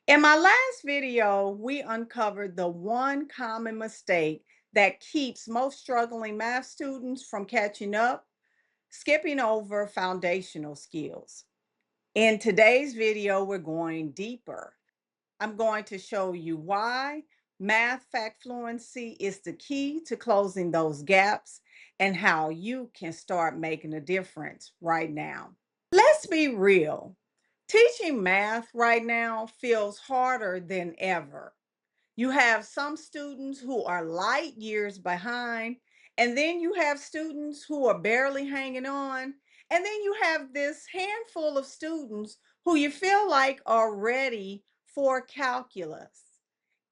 In my last video, we uncovered the one common mistake that keeps most struggling math students from catching up, skipping over foundational skills. In today's video, we're going deeper. I'm going to show you why math fact fluency is the key to closing those gaps and how you can start making a difference right now. Let's be real. Teaching math right now feels harder than ever. You have some students who are light years behind, and then you have students who are barely hanging on, and then you have this handful of students who you feel like are ready for calculus.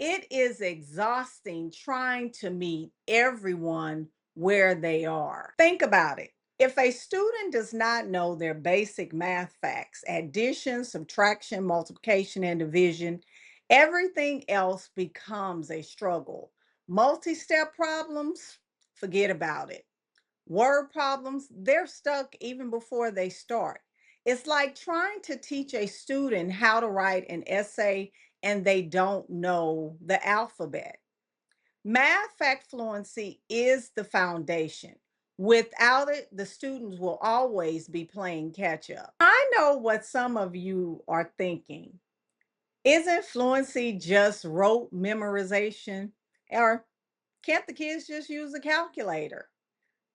It is exhausting trying to meet everyone where they are. Think about it. If a student does not know their basic math facts, addition, subtraction, multiplication, and division, everything else becomes a struggle. Multi-step problems, forget about it. Word problems, they're stuck even before they start. It's like trying to teach a student how to write an essay and they don't know the alphabet. Math fact fluency is the foundation. Without it, the students will always be playing catch up. I know what some of you are thinking. Isn't fluency just rote memorization? Or can't the kids just use a calculator?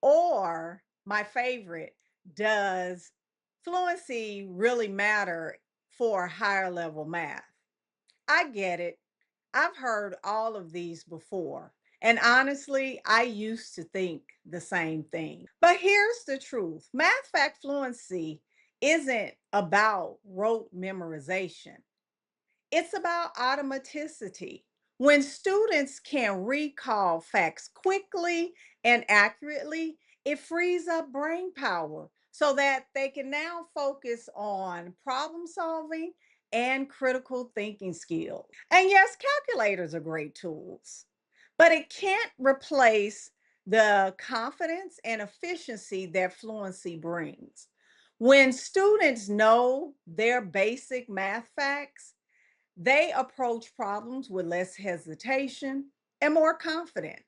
Or, my favorite, does fluency really matter for higher level math? I get it. I've heard all of these before. And honestly, I used to think the same thing. But here's the truth: math fact fluency isn't about rote memorization. It's about automaticity. When students can recall facts quickly and accurately, it frees up brain power so that they can now focus on problem solving and critical thinking skills. And yes, calculators are great tools, but it can't replace the confidence and efficiency that fluency brings. When students know their basic math facts, they approach problems with less hesitation and more confident.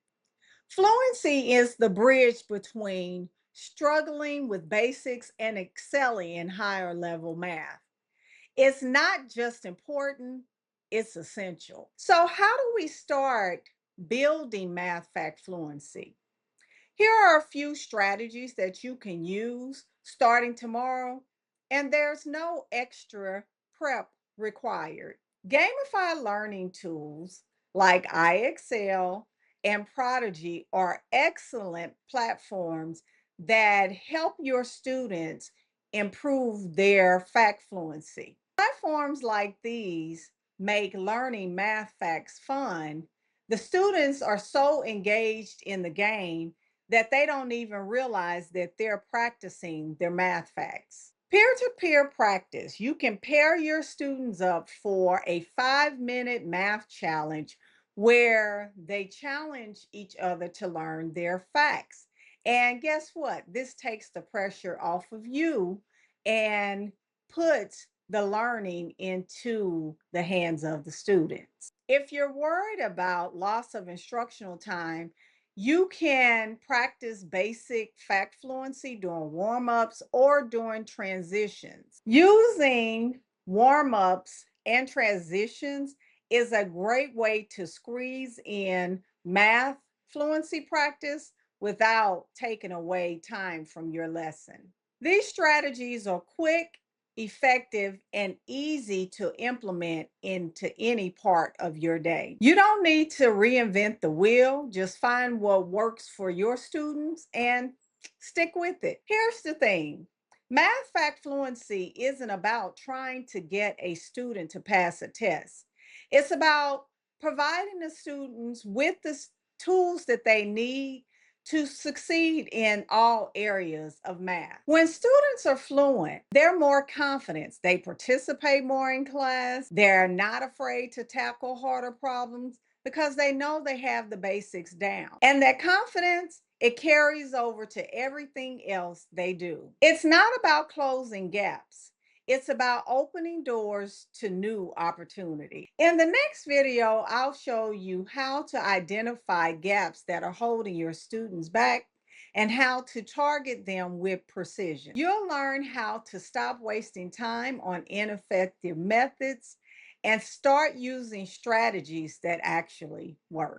Fluency is the bridge between struggling with basics and excelling in higher level math. It's not just important, it's essential. So, how do we start building math fact fluency? Here are a few strategies that you can use starting tomorrow, and there's no extra prep required. Gamified learning tools like IXL and Prodigy are excellent platforms that help your students improve their fact fluency. Platforms like these make learning math facts fun. The students are so engaged in the game that they don't even realize that they're practicing their math facts. Peer to peer practice. You can pair your students up for a 5-minute math challenge where they challenge each other to learn their facts. And guess what? This takes the pressure off of you and puts the learning into the hands of the students. If you're worried about loss of instructional time, you can practice basic fact fluency during warm ups or during transitions. Using warm ups and transitions is a great way to squeeze in math fluency practice without taking away time from your lesson. These strategies are quick, effective, and easy to implement into any part of your day. You don't need to reinvent the wheel, just find what works for your students and stick with it. Here's the thing: math fact fluency isn't about trying to get a student to pass a test, it's about providing the students with the tools that they need to succeed in all areas of math. When students are fluent, they're more confident. They participate more in class. They're not afraid to tackle harder problems because they know they have the basics down. And that confidence, it carries over to everything else they do. It's not about closing gaps. It's about opening doors to new opportunities. In the next video, I'll show you how to identify gaps that are holding your students back and how to target them with precision. You'll learn how to stop wasting time on ineffective methods and start using strategies that actually work.